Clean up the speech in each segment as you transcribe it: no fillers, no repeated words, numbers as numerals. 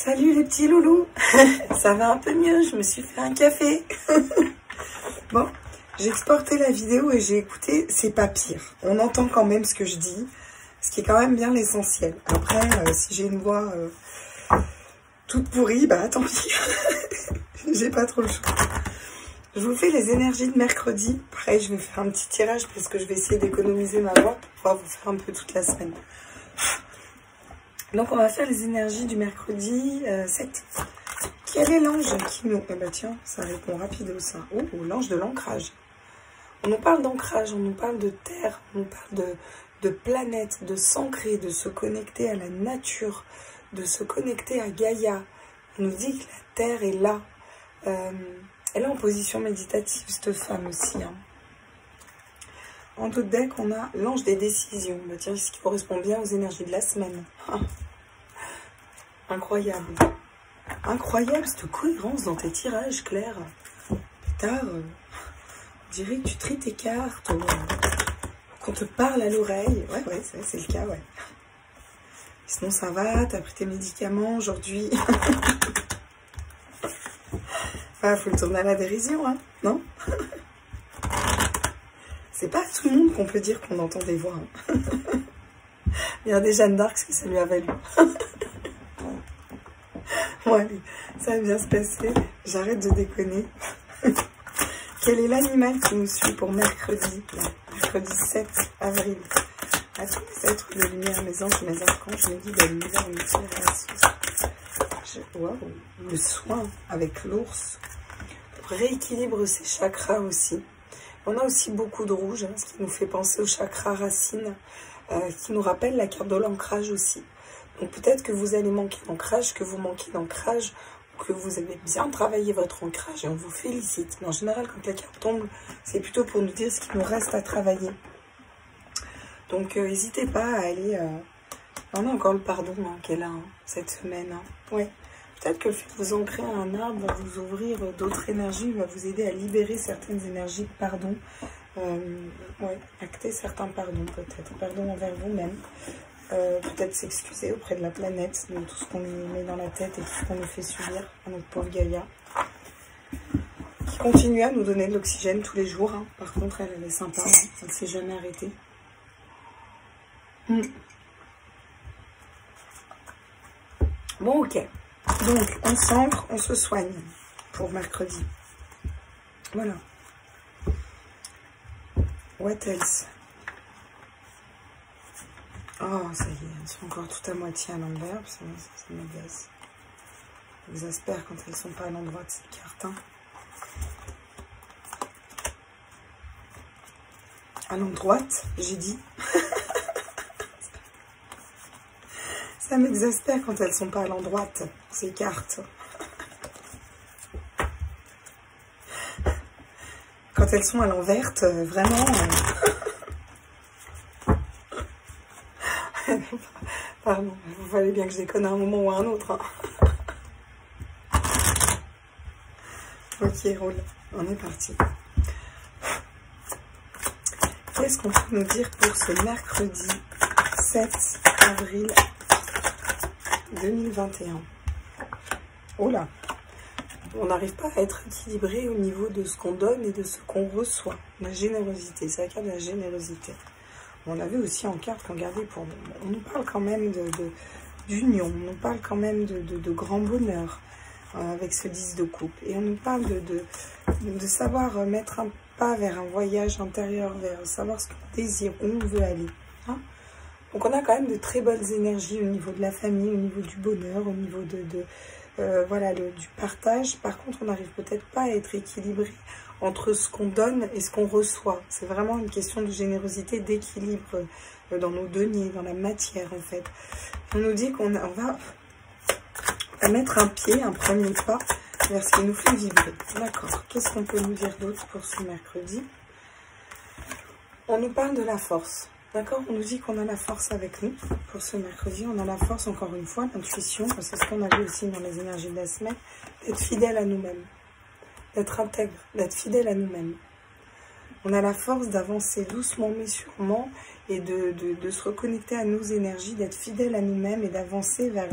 Salut les petits loulous. Ça va un peu mieux, je me suis fait un café. Bon, j'ai exporté la vidéo et j'ai écouté, c'est pas pire. On entend quand même ce que je dis, ce qui est quand même bien l'essentiel. Après, si j'ai une voix toute pourrie, bah tant pis. J'ai pas trop le choix. Je vous fais les énergies de mercredi. Pareil, je vais faire un petit tirage parce que je vais essayer d'économiser ma voix pour pouvoir vous faire un peu toute la semaine. Donc, on va faire les énergies du mercredi 7. Quel est l'ange qui nous... Eh ben tiens, ça répond rapido ça. Oh, l'ange de l'ancrage. On nous parle d'ancrage, on nous parle de terre, on nous parle de planète, de s'ancrer, de se connecter à la nature, de se connecter à Gaïa. On nous dit que la terre est là. Elle est en position méditative, cette femme aussi. Hein. En d'autres decks, on a l'ange des décisions. Bah tiens, ce qui correspond bien aux énergies de la semaine. Ah. Incroyable. Incroyable cette cohérence dans tes tirages, Claire. Tard, on dirait que tu tries tes cartes, qu'on te parle à l'oreille. Ouais, c'est le cas, ouais. Sinon, ça va, t'as pris tes médicaments aujourd'hui. Enfin, faut le tourner à la dérision, hein, non? C'est pas à tout le monde qu'on peut dire qu'on entend des voix. Hein. Il y a des Jeanne d'Arc, ce que ça lui a valu. Bon, allez, ça va bien se passer. J'arrête de déconner. Quel est l'animal qui nous suit pour mercredi, mercredi 7 avril? À tous les êtres de lumière, mes anges, mes archanges, mes guides, l'univers, mes Waouh, le soin avec l'ours. Rééquilibre ses chakras aussi. On a aussi beaucoup de rouge, hein, ce qui nous fait penser au chakra racine, qui nous rappelle la carte de l'ancrage aussi. Donc peut-être que vous allez manquer d'ancrage, que vous manquez d'ancrage, ou que vous avez bien travaillé votre ancrage et on vous félicite. Mais en général, quand la carte tombe, c'est plutôt pour nous dire ce qu'il nous reste à travailler. Donc n'hésitez pas à aller... On a encore le pardon hein, qu'elle a hein, cette semaine. Hein. Ouais. Peut-être que le fait de vous ancrer à un arbre va vous ouvrir d'autres énergies, va vous aider à libérer certaines énergies de pardon. Ouais, acter certains pardons peut-être. Pardon envers vous-même. Peut-être s'excuser auprès de la planète de tout ce qu'on lui met dans la tête et tout ce qu'on lui fait subir à notre pauvre Gaïa. Qui continue à nous donner de l'oxygène tous les jours. Hein. Par contre, elle est sympa. Hein. Elle ne s'est jamais arrêtée. Bon, ok. Donc, on s'ancre, on se soigne pour mercredi. Voilà. What else? Oh, ça y est, elles sont encore tout à moitié à l'envers. Ça m'agace. Ça exaspère quand elles ne sont pas à l'endroit de ces cartes. Hein. À l'endroit, j'ai dit. Ça m'exaspère quand elles ne sont pas à l'endroit, ces cartes. Quand elles sont à l'envers, vraiment... Pardon, il fallait bien que je déconne à un moment ou à un autre. Hein. Ok, roule. On est parti. Qu'est-ce qu'on peut nous dire pour ce mercredi 7 avril 2021. Oh là, on n'arrive pas à être équilibré au niveau de ce qu'on donne et de ce qu'on reçoit. La générosité, c'est la carte de la générosité. On l'avait aussi en carte qu'on gardait pour nous. On nous parle quand même d'union, on nous parle quand même de grand bonheur avec ce 10 de coupe. Et on nous parle de savoir mettre un pas vers un voyage intérieur, vers savoir ce qu'on désire, où on veut aller. Hein? Donc on a quand même de très bonnes énergies au niveau de la famille, au niveau du bonheur, au niveau voilà, du partage. Par contre, on n'arrive peut-être pas à être équilibré entre ce qu'on donne et ce qu'on reçoit. C'est vraiment une question de générosité, d'équilibre dans nos deniers, dans la matière en fait. On nous dit qu'on va mettre un pied, un premier pas vers ce qui nous fait vibrer. D'accord. Qu'est-ce qu'on peut nous dire d'autre pour ce mercredi? On nous parle de la force. D'accord, on nous dit qu'on a la force avec nous pour ce mercredi. On a la force, encore une fois, l'intuition, c'est ce qu'on a vu aussi dans les énergies de la semaine, d'être fidèle à nous-mêmes, d'être intègre, d'être fidèle à nous-mêmes. On a la force d'avancer doucement mais sûrement et de se reconnecter à nos énergies, d'être fidèle à nous-mêmes et d'avancer vers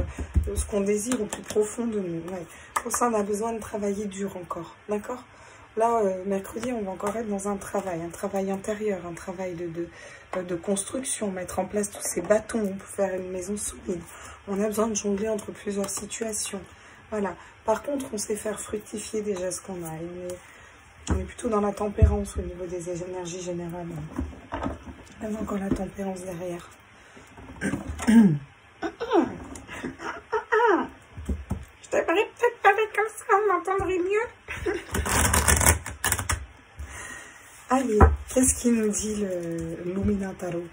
ce qu'on désire au plus profond de nous. Ouais. Pour ça, on a besoin de travailler dur encore, d'accord? Là, mercredi, on va encore être dans un travail intérieur, un travail de construction, mettre en place tous ces bâtons pour faire une maison solide. On a besoin de jongler entre plusieurs situations. Voilà. Par contre, on sait faire fructifier déjà ce qu'on a. On est plutôt dans la tempérance au niveau des énergies générales. Il y a encore la tempérance derrière. Je devrais peut-être parler comme ça, on m'entendrait mieux. Allez, qu'est-ce qu'il nous dit le Luminataro?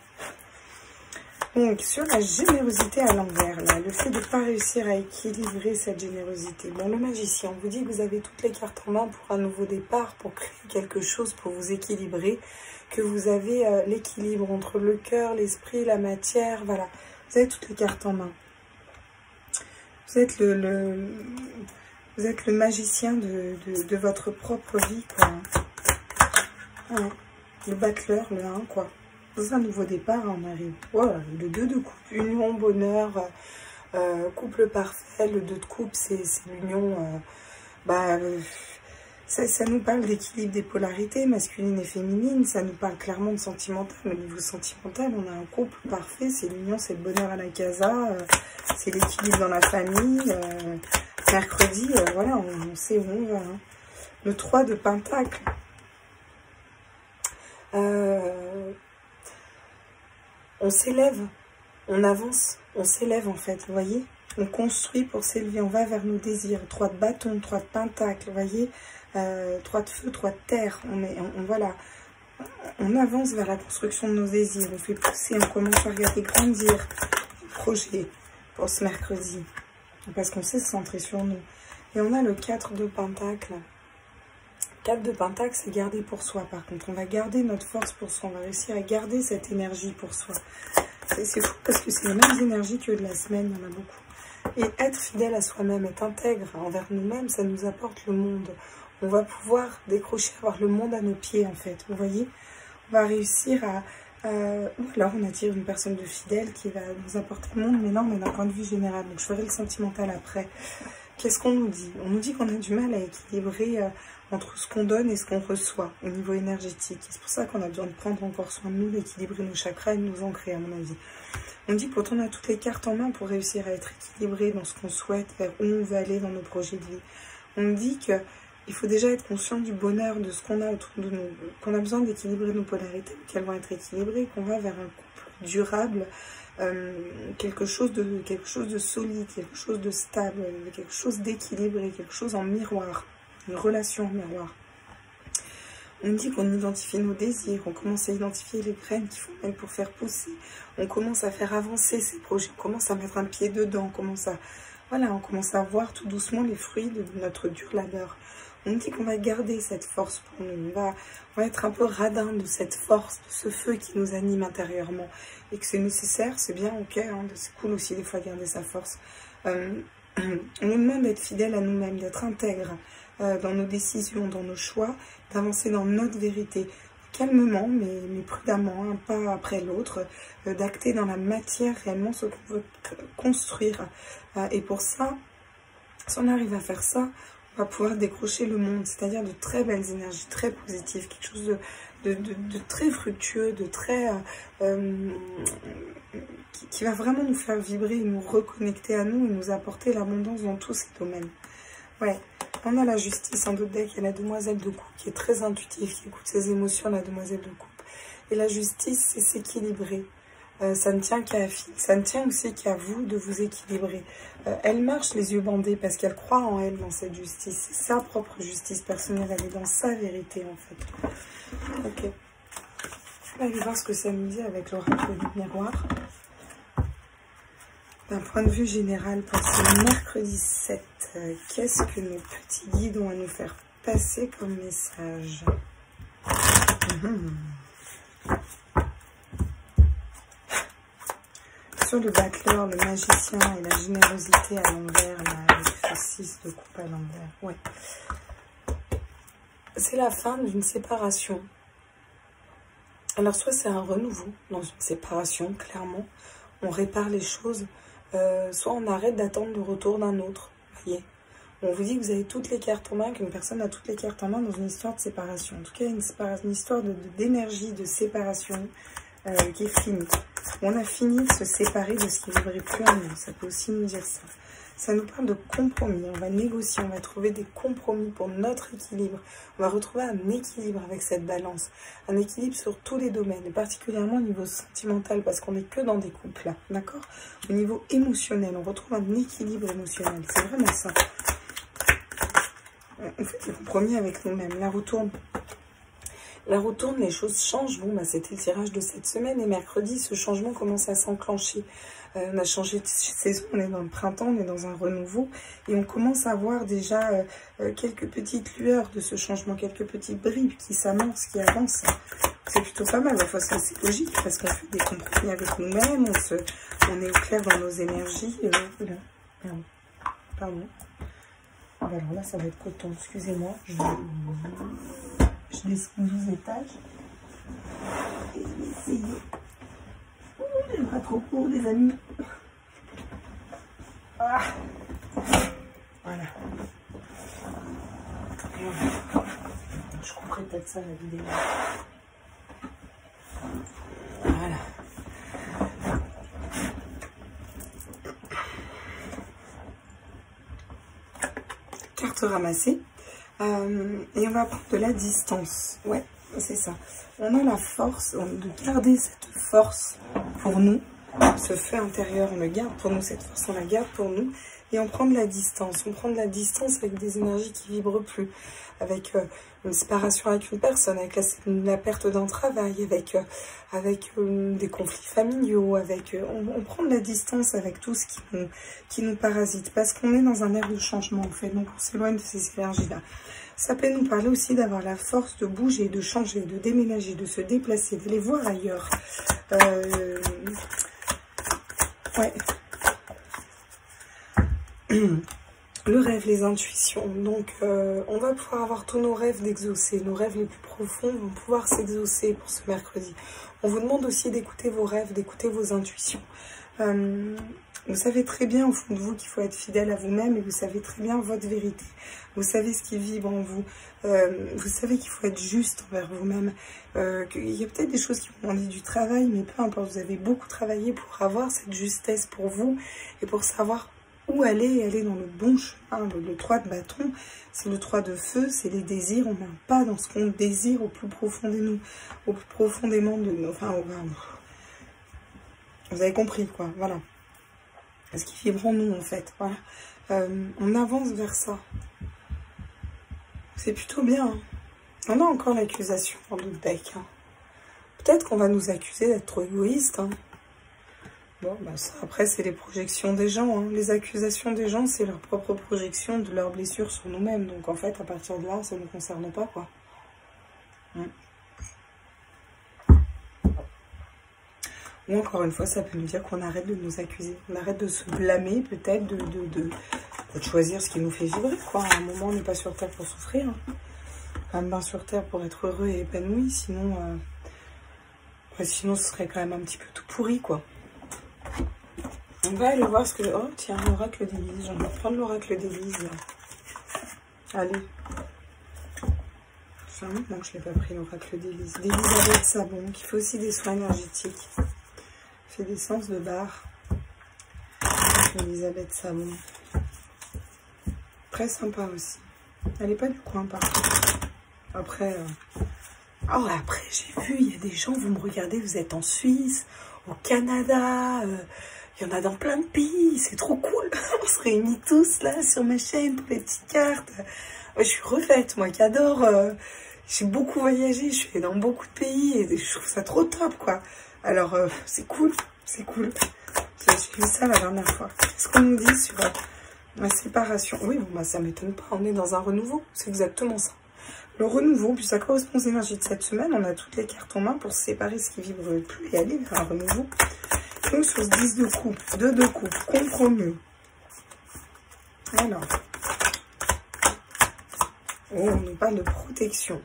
Donc, sur la générosité à l'envers, là, le fait de ne pas réussir à équilibrer cette générosité. Bon, le magicien, on vous dit que vous avez toutes les cartes en main pour un nouveau départ, pour créer quelque chose, pour vous équilibrer, que vous avez l'équilibre entre le cœur, l'esprit, la matière, voilà. Vous avez toutes les cartes en main. Vous êtes vous êtes le magicien de votre propre vie, quoi. Ouais. Le battleur, le 1, quoi. Dans un nouveau départ, on arrive. Voilà, le 2 de coupe, union, bonheur, couple parfait. Le 2 de coupe, c'est l'union. Ça nous parle d'équilibre des polarités, masculine et féminine. Ça nous parle clairement de sentimental. Au niveau sentimental, on a un couple parfait. C'est l'union, c'est le bonheur à la casa. C'est l'équilibre dans la famille. Mercredi, voilà, on sait où on va. Hein. Le 3 de pentacle. On s'élève, on avance, on s'élève en fait, vous voyez? On construit pour s'élever, on va vers nos désirs. 3 de bâton, 3 de pentacle, vous voyez? 3 de feu, 3 de terre. Voilà, on avance vers la construction de nos désirs. On fait pousser, on commence à regarder grandir les projets pour ce mercredi. Parce qu'on sait se centrer sur nous. Et on a le 4 de pentacle. 4 de pentacle, c'est garder pour soi. Par contre, on va garder notre force pour soi. On va réussir à garder cette énergie pour soi. C'est fou parce que c'est les mêmes énergies que de la semaine. Il y en a beaucoup. Et être fidèle à soi-même, être intègre envers nous-mêmes, ça nous apporte le monde. On va pouvoir décrocher, avoir le monde à nos pieds, en fait. Vous voyez? On va réussir à... ou alors, on attire une personne de fidèle qui va nous apporter le monde. Mais là, on est d'un point de vue général. Donc, je ferai le sentimental après. Qu'est-ce qu'on nous dit? On nous dit qu'on a du mal à équilibrer... entre ce qu'on donne et ce qu'on reçoit au niveau énergétique. C'est pour ça qu'on a besoin de prendre encore soin de nous, d'équilibrer nos chakras et de nous ancrer, à mon avis. On dit pourtant on a toutes les cartes en main pour réussir à être équilibré dans ce qu'on souhaite, vers où on veut aller dans nos projets de vie. On dit qu'il faut déjà être conscient du bonheur, de ce qu'on a autour de nous, qu'on a besoin d'équilibrer nos polarités, qu'elles vont être équilibrées, qu'on va vers un couple durable, quelque chose de solide, quelque chose de stable, quelque chose d'équilibré, quelque chose en miroir. Une relation en miroir. On dit qu'on identifie nos désirs, on commence à identifier les graines qu'il faut mettre pour faire pousser, on commence à faire avancer ces projets, on commence à mettre un pied dedans, on commence à voir tout doucement les fruits de notre dur labeur. On dit qu'on va garder cette force pour nous, on va être un peu radin de cette force, de ce feu qui nous anime intérieurement, et que c'est nécessaire, c'est bien, ok, hein, c'est cool aussi des fois garder sa force. On nous demande d'être fidèle à nous-mêmes, d'être intègre, dans nos décisions, dans nos choix, d'avancer dans notre vérité, calmement, mais prudemment, un pas après l'autre, d'acter dans la matière réellement ce qu'on veut construire. Et pour ça, si on arrive à faire ça, on va pouvoir décrocher le monde, c'est-à-dire de très belles énergies, très positives, quelque chose de très fructueux, de très... qui va vraiment nous faire vibrer, nous reconnecter à nous et nous apporter l'abondance dans tous ces domaines. Ouais. On a la justice en d'autres decks, il y a la demoiselle de coupe qui est très intuitive, qui écoute ses émotions, la demoiselle de coupe. Et la justice, c'est s'équilibrer. Ça ne tient qu'à ça ne tient aussi qu'à vous de vous équilibrer. Elle marche les yeux bandés parce qu'elle croit en elle dans cette justice. C'est sa propre justice personnelle, elle est dans sa vérité en fait. Ok. On va aller voir ce que ça nous dit avec l'oracle du miroir. D'un point de vue général, pour ce mercredi 7, qu'est-ce que nos petits guides ont à nous faire passer comme message? Sur le battleur, le magicien et la générosité à l'envers, le 6 de coupe à l'envers, ouais. C'est la fin d'une séparation. Alors, soit c'est un renouveau dans une séparation, clairement. On répare les choses. Soit on arrête d'attendre le retour d'un autre. Voyez. On vous dit que vous avez toutes les cartes en main, qu'une personne a toutes les cartes en main dans une histoire de séparation. En tout cas, une histoire d'énergie, de séparation qui est finie. On a fini de se séparer de ce qui ne vibrait plus en nous. Ça peut aussi nous dire ça. Ça nous parle de compromis. On va négocier, on va trouver des compromis pour notre équilibre. On va retrouver un équilibre avec cette balance. Un équilibre sur tous les domaines, et particulièrement au niveau sentimental, parce qu'on n'est que dans des couples là, d'accord? Au niveau émotionnel, on retrouve un équilibre émotionnel. C'est vraiment ça. On fait des compromis avec nous-mêmes. La roue tourne. La roue tourne, les choses changent. Bon, bah, c'était le tirage de cette semaine. Et mercredi, ce changement commence à s'enclencher. On a changé de saison, on est dans le printemps, on est dans un renouveau. Et on commence à voir déjà quelques petites lueurs de ce changement, quelques petites bribes qui s'amorcent, qui avancent. C'est plutôt pas mal. Enfin, c'est logique parce qu'on fait des compromis avec nous-mêmes. On est au clair dans nos énergies. Pardon. Alors là, ça va être coton. Excusez-moi. Je descends 12 étages. Et je vais essayer. J'aime pas trop court, les amis. Ah. Voilà. Je couperai peut-être ça, la vidéo. Voilà. Carte ramassée. Et on va prendre de la distance. Ouais, c'est ça. On a la force de garder cette force pour nous. Ce feu intérieur, on le garde pour nous. Cette force, on la garde pour nous. Et on prend de la distance. On prend de la distance avec des énergies qui ne vibrent plus. Avec une séparation avec une personne, avec la perte d'un travail, avec des conflits familiaux. On prend de la distance avec tout ce qui nous parasite. Parce qu'on est dans un air de changement, en fait. Donc, on s'éloigne de ces énergies-là. Ça peut nous parler aussi d'avoir la force de bouger, de changer, de déménager, de se déplacer, d'aller voir ailleurs. Ouais. Le rêve, les intuitions. Donc, on va pouvoir avoir tous nos rêves d'exaucer. Nos rêves les plus profonds vont pouvoir s'exaucer pour ce mercredi. On vous demande aussi d'écouter vos rêves, d'écouter vos intuitions. Vous savez très bien au fond de vous qu'il faut être fidèle à vous-même et vous savez très bien votre vérité. Vous savez ce qui vibre en vous. Vous savez qu'il faut être juste envers vous-même. Il y a peut-être des choses qui vous demandent du travail, mais peu importe. Vous avez beaucoup travaillé pour avoir cette justesse pour vous et pour savoir où aller et aller dans le bon chemin. Le 3 de bâton, c'est le 3 de feu, c'est les désirs. On met un pas dans ce qu'on désire au plus profond de nous, au plus profondément de nous. Enfin, vous avez compris, quoi. Voilà. Ce qui vibre en nous, en fait. Voilà. On avance vers ça. C'est plutôt bien. Hein. On a encore l'accusation dans le deck. Hein. Peut-être qu'on va nous accuser d'être trop égoïste. Hein. Bon, bah ça, après, c'est les projections des gens. Hein. Les accusations des gens, c'est leur propre projection de leurs blessures sur nous-mêmes. Donc, en fait, à partir de là, ça ne nous concerne pas, quoi. Ou encore une fois, ça peut nous dire qu'on arrête de nous accuser. On arrête de se blâmer, peut-être, de choisir ce qui nous fait vibrer, quoi. À un moment, on n'est pas sur Terre pour souffrir. Hein. Quand même bien sur Terre pour être heureux et épanoui. Sinon, sinon, ce serait quand même un petit peu tout pourri, quoi. On va aller voir ce que... Oh, tiens, l'oracle d'Élise. J'en vais prendre l'oracle d'Élise, là. Allez. Ça fait un moment que je ne l'ai pas pris, l'oracle d'Élise. D'Elisabeth Sabon, qui fait aussi des soins énergétiques. Fait des sens de barre. Elisabeth Sabon. Très sympa aussi. Elle n'est pas du coin, par contre. Après... Oh, après, j'ai vu, il y a des gens, vous me regardez, vous êtes en Suisse, au Canada... Il y en a dans plein de pays, c'est trop cool. On se réunit tous là sur ma chaîne pour les petites cartes. Je suis refaite, moi qui adore. J'ai beaucoup voyagé, je suis allée dans beaucoup de pays et je trouve ça trop top, quoi. Alors, c'est cool, c'est cool. J'ai vu ça la dernière fois. Qu'est-ce qu'on nous dit sur la séparation? Oui, bon, bah, ça m'étonne pas, on est dans un renouveau, c'est exactement ça. Le renouveau, puis ça correspond aux énergies de cette semaine. On a toutes les cartes en main pour séparer ce qui vibre le plus et aller vers un renouveau. Donc, sur ce 10 de coupe, 2 de coupe, compromis. Alors, on nous parle de protection.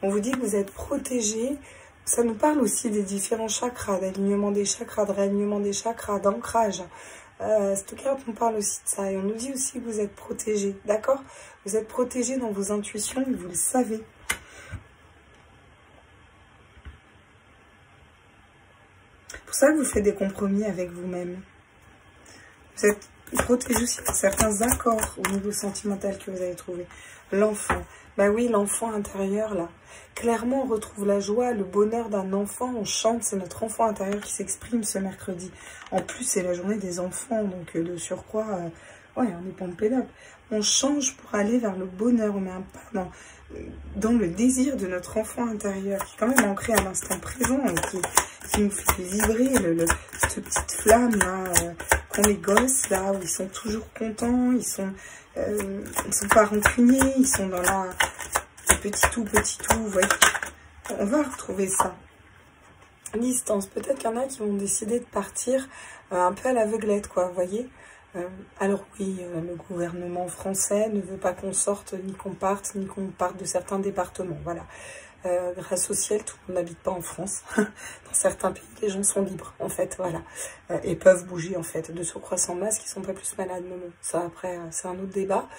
On vous dit que vous êtes protégé Ça nous parle aussi des différents chakras, d'alignement des chakras, de réalignement des chakras, d'ancrage. Cette carte nous parle aussi de ça. Et on nous dit aussi que vous êtes protégé, d'accord? Vous êtes protégé dans vos intuitions et vous le savez. C'est pour ça que vous faites des compromis avec vous-même. Vous êtes protégé aussi par certains accords au niveau sentimental que vous avez trouvé. L'enfant. Bah oui, l'enfant intérieur, là. Clairement, on retrouve la joie, le bonheur d'un enfant. On chante, c'est notre enfant intérieur qui s'exprime ce mercredi. En plus, c'est la journée des enfants, donc de surcroît, ouais, on est pompé up. On change pour aller vers le bonheur. On met un pas dans le désir de notre enfant intérieur, qui est quand même ancré à l'instant présent et qui nous fait vibrer cette petite flamme là, qu'ont les gosses là, où ils sont toujours contents, ils sont pas rancuniers, ils sont dans la petit tout, vous voyez. On va retrouver ça. Distance, peut-être qu'il y en a qui vont décider de partir un peu à l'aveuglette, quoi, vous voyez. Alors oui, le gouvernement français ne veut pas qu'on sorte, ni qu'on parte de certains départements, voilà. Grâce au ciel, tout le monde n'habite pas en France. Dans certains pays, les gens sont libres, en fait, voilà. Et peuvent bouger, en fait. De surcroît sans masque, ils ne sont pas plus malades, Momo. Ça, après, c'est un autre débat.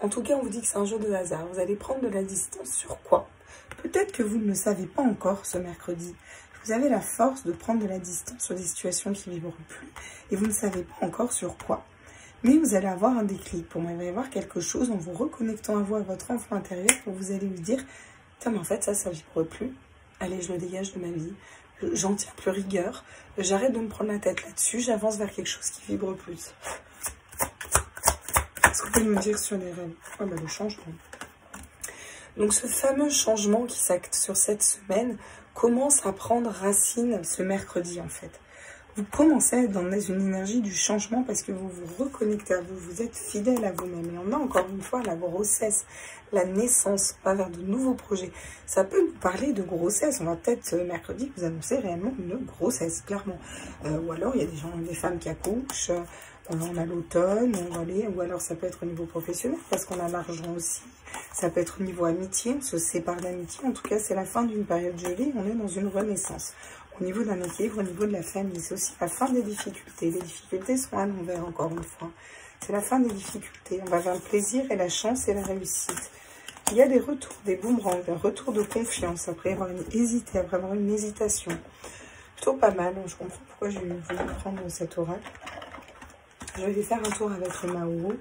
En tout cas, on vous dit que c'est un jeu de hasard. Vous allez prendre de la distance sur quoi? Peut-être que vous ne le savez pas encore ce mercredi. Vous avez la force de prendre de la distance sur des situations qui ne vibrent plus. Et vous ne savez pas encore sur quoi. Mais vous allez avoir un déclic. Pour moi, il va y avoir quelque chose en vous reconnectant à vous, à votre enfant intérieur, où vous allez lui dire... Putain, mais en fait, ça vibre plus. Allez, je le dégage de ma vie. J'en tire plus rigueur. J'arrête de me prendre la tête là-dessus. J'avance vers quelque chose qui vibre plus. Est-ce que vous pouvez me dire sur les rêves? Ah bah, le changement. Donc, ce fameux changement qui s'acte sur cette semaine commence à prendre racine ce mercredi, en fait. Vous commencez à être dans une énergie du changement parce que vous vous reconnectez à vous, vous êtes fidèle à vous-même. Et on a encore une fois la grossesse, la naissance, on va vers de nouveaux projets. Ça peut nous parler de grossesse. On va peut-être mercredi vous annoncer réellement une grossesse, clairement. Ou alors il y a des femmes qui accouchent, on a l'automne, ou alors ça peut être au niveau professionnel parce qu'on a l'argent aussi. Ça peut être au niveau amitié, on se sépare d'amitié. En tout cas, c'est la fin d'une période gelée, on est dans une renaissance. Au niveau d'un équilibre, au niveau de la famille, c'est aussi la fin des difficultés. Les difficultés sont à l'envers, encore une fois. C'est la fin des difficultés. On va vers le plaisir et la chance et la réussite. Il y a des retours, des boomerangs, un retour de confiance, après avoir hésité, après avoir une hésitation. Plutôt pas mal, je comprends pourquoi j'ai voulu prendre cet oracle. Je vais faire un tour avec le Mao,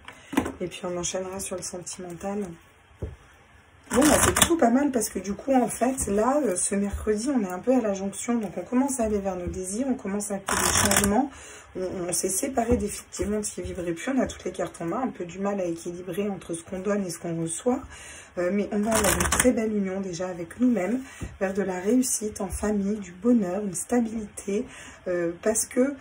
et puis on enchaînera sur le sentimental. Bon, bah, c'est plutôt pas mal parce que du coup, en fait, là, ce mercredi, on est un peu à la jonction. Donc, on commence à aller vers nos désirs, on commence à créer des changements. On s'est séparé définitivement de ce qui ne vibrait plus. On a toutes les cartes en main, un peu du mal à équilibrer entre ce qu'on donne et ce qu'on reçoit. Mais on va avoir une très belle union déjà avec nous-mêmes, vers de la réussite en famille, du bonheur, une stabilité. Parce que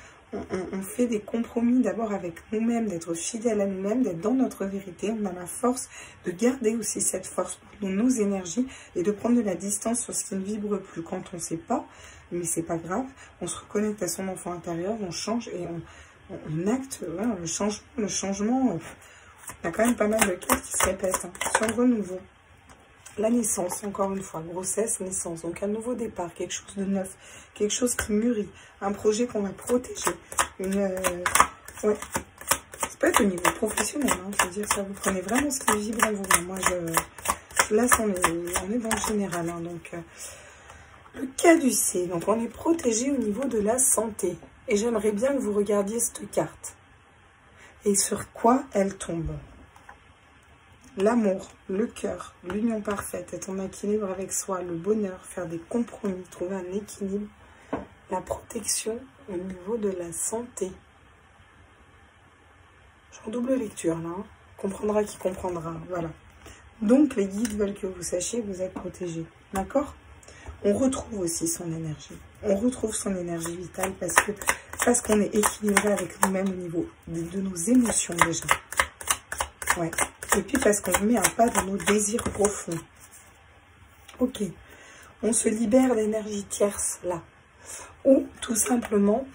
on fait des compromis d'abord avec nous-mêmes, d'être fidèles à nous-mêmes, d'être dans notre vérité. On a la force de garder aussi cette force pour nos énergies et de prendre de la distance sur ce qui ne vibre plus quand on ne sait pas, mais c'est pas grave. On se reconnecte à son enfant intérieur, on change et on acte voilà, le changement. Il y a quand même pas mal de cartes qui se répètent sur le renouveau. La naissance, encore une fois, grossesse, naissance, donc un nouveau départ, quelque chose de neuf, quelque chose qui mûrit, un projet qu'on va protéger, ouais, c'est pas être au niveau professionnel, je veux dire, ça vous prenez vraiment ce qui vibre en vous. Moi, là, on est dans le général, donc, le caducée, donc on est protégé au niveau de la santé, et j'aimerais bien que vous regardiez cette carte, et sur quoi elle tombe. L'amour, le cœur, l'union parfaite, être en équilibre avec soi, le bonheur, faire des compromis, trouver un équilibre, la protection au niveau de la santé. Je suis en double lecture là, comprendra qui comprendra, voilà. Donc les guides veulent que vous sachiez que vous êtes protégé, d'accord? On retrouve aussi son énergie, on retrouve son énergie vitale parce qu'on est équilibré avec nous-mêmes au niveau de nos émotions déjà. Ouais. Et puis parce qu'on met un pas dans nos désirs profonds. Ok. On se libère d'énergie tierce là. Ou tout simplement,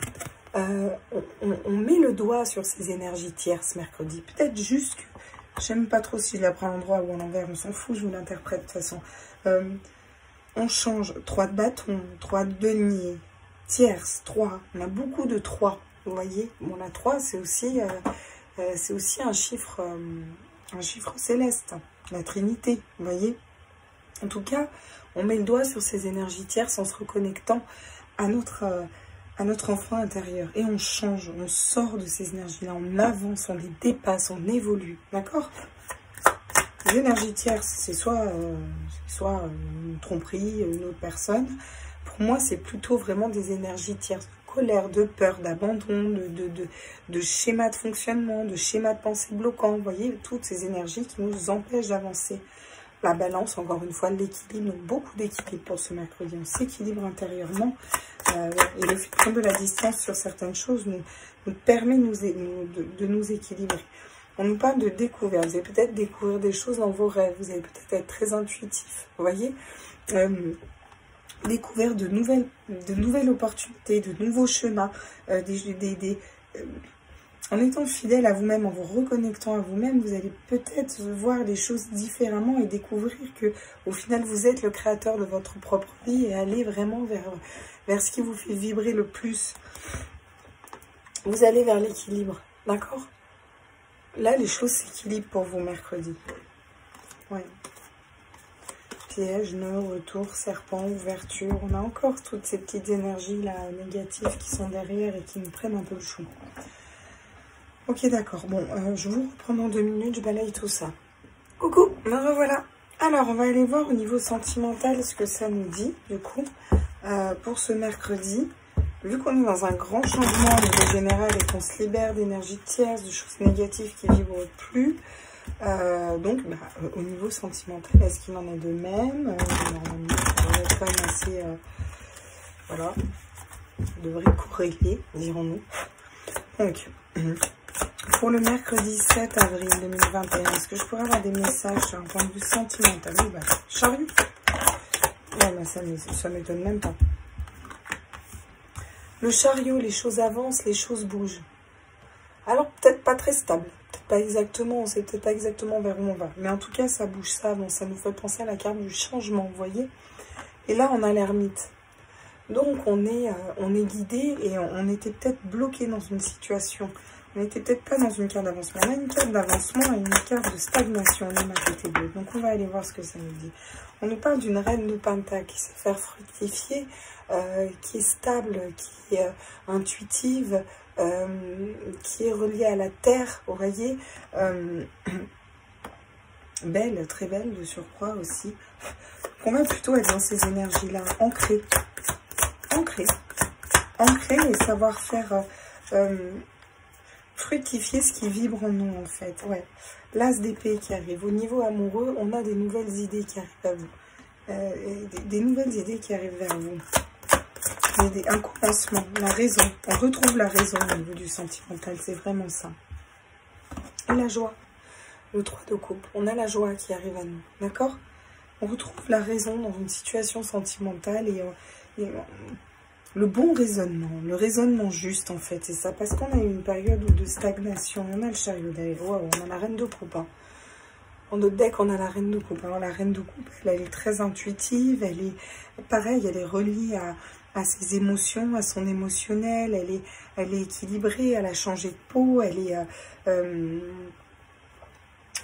on met le doigt sur ces énergies tierces mercredi. Peut-être juste que, j'aime pas trop si je la prends à l'endroit ou à l'envers, on s'en fout, je vous l'interprète de toute façon. On change 3 de bâton, 3 de denier, tierce, 3. On a beaucoup de 3, vous voyez. Bon, la 3, c'est aussi un chiffre céleste, la Trinité, vous voyez. En tout cas, on met le doigt sur ces énergies tierces en se reconnectant à notre enfant intérieur. Et on change, on sort de ces énergies-là, on avance, on les dépasse, on évolue, d'accord? Les énergies tierces, c'est soit une tromperie, une autre personne. Pour moi, c'est plutôt vraiment des énergies tierces, de colère, de peur, d'abandon, de schéma de fonctionnement, de schéma de pensée bloquant. Vous voyez, toutes ces énergies qui nous empêchent d'avancer. La balance, encore une fois, l'équilibre, donc beaucoup d'équilibre pour ce mercredi. On s'équilibre intérieurement et le fait de prendre de la distance sur certaines choses nous permet de nous équilibrer. On nous parle de découverte. Vous allez peut-être découvrir des choses dans vos rêves. Vous allez peut-être être très intuitif. Vous voyez, découvrir de nouvelles opportunités, de nouveaux chemins, en étant fidèle à vous-même, en vous reconnectant à vous-même, vous allez peut-être voir les choses différemment et découvrir que, au final, vous êtes le créateur de votre propre vie et aller vraiment vers ce qui vous fait vibrer le plus. Vous allez vers l'équilibre, d'accord? Là, les choses s'équilibrent pour vous mercredi. Ouais. Piège, nœud, retour, serpent, ouverture. On a encore toutes ces petites énergies-là négatives qui sont derrière et qui nous prennent un peu le chou. Ok, d'accord. Bon, je vous reprends dans 2 minutes, je balaye tout ça. Coucou, me revoilà. Alors, on va aller voir au niveau sentimental ce que ça nous dit, du coup, pour ce mercredi. Vu qu'on est dans un grand changement au niveau général et qu'on se libère d'énergie tierce, de choses négatives qui ne vibrent plus, donc, au niveau sentimental, est-ce qu'il en est de même? Normalement, ça devrait être quand même assez... voilà, ça devrait corréler, dirons-nous. Donc... Pour le mercredi 7 avril 2021, est-ce que je pourrais avoir des messages sur un point de vue sentimental? Oui, bah, chariot. Ouais, bah, ça m'étonne même pas. Le chariot, les choses avancent, les choses bougent. Alors, peut-être pas très stable. Peut-être pas exactement, on sait peut-être pas exactement vers où on va. Mais en tout cas, ça bouge, ça avance. Ça nous fait penser à la carte du changement, vous voyez. Et là, on a l'ermite. Donc, on est guidé et on était peut-être bloqué dans une situation. On n'était peut-être pas dans une carte d'avancement. On a une carte d'avancement et une carte de stagnation. On est ma côté bleu. Donc, on va aller voir ce que ça nous dit. On nous parle d'une reine de Pentacle qui sait faire fructifier, qui est stable, qui est intuitive, qui est reliée à la terre, vous voyez. Belle, très belle de surcroît aussi. On va plutôt être dans ces énergies-là, ancrées. Ancrées et savoir faire... fructifier ce qui vibre en nous, en fait. Ouais. L'as d'épée qui arrive. Au niveau amoureux, on a des nouvelles idées qui arrivent à vous. Des nouvelles idées qui arrivent vers vous. Un commencement, la raison. On retrouve la raison au niveau du sentimental. C'est vraiment ça. Et la joie. Le 3 de coupe. On a la joie qui arrive à nous. D'accord? On retrouve la raison dans une situation sentimentale et le bon raisonnement, le raisonnement juste en fait, c'est ça, parce qu'on a eu une période de stagnation. On a le chariot d'ailleurs, wow, on a la reine de coupe. Hein. En notre deck, on a la reine de coupe. Alors la reine de coupe, elle est très intuitive, elle est pareil, elle est reliée à ses émotions, à son émotionnel, elle est équilibrée, elle a changé de peau, elle est...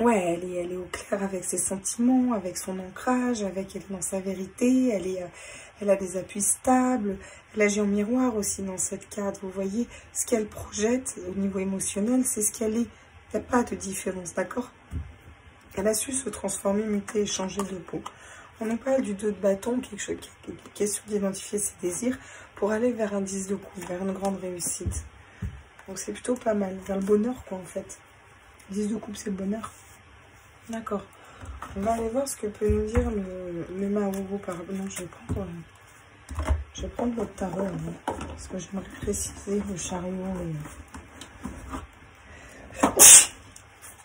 ouais, elle est au clair avec ses sentiments, avec son ancrage, elle est dans sa vérité, elle a des appuis stables, elle agit en miroir aussi dans cette carte, vous voyez, ce qu'elle projette au niveau émotionnel, c'est ce qu'elle est, il n'y a pas de différence, d'accord? Elle a su se transformer, muter et changer de peau. On nous parle du 2 de bâton, quelque chose qui est sûr d'identifier ses désirs pour aller vers un 10 de coupe, vers une grande réussite. Donc c'est plutôt pas mal, vers le bonheur quoi en fait. 10 de coupe c'est le bonheur. D'accord. On va aller voir ce que peut nous dire le Mahogo par... Non, je vais prendre votre tarot parce que j'aimerais préciser le chariot.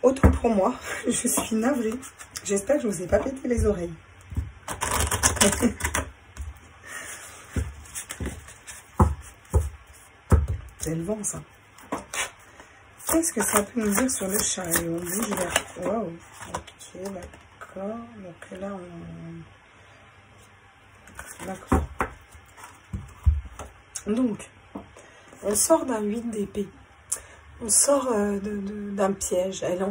Autant pour moi, je suis navrée. J'espère que je ne vous ai pas pété les oreilles. C'est le vent, ça. Qu'est-ce que ça peut nous dire sur le chariot? On bouge vers... Waouh. Ok, d'accord. Donc là, D'accord. Donc, on sort d'un 8 d'épée. On sort d'un piège. Elle est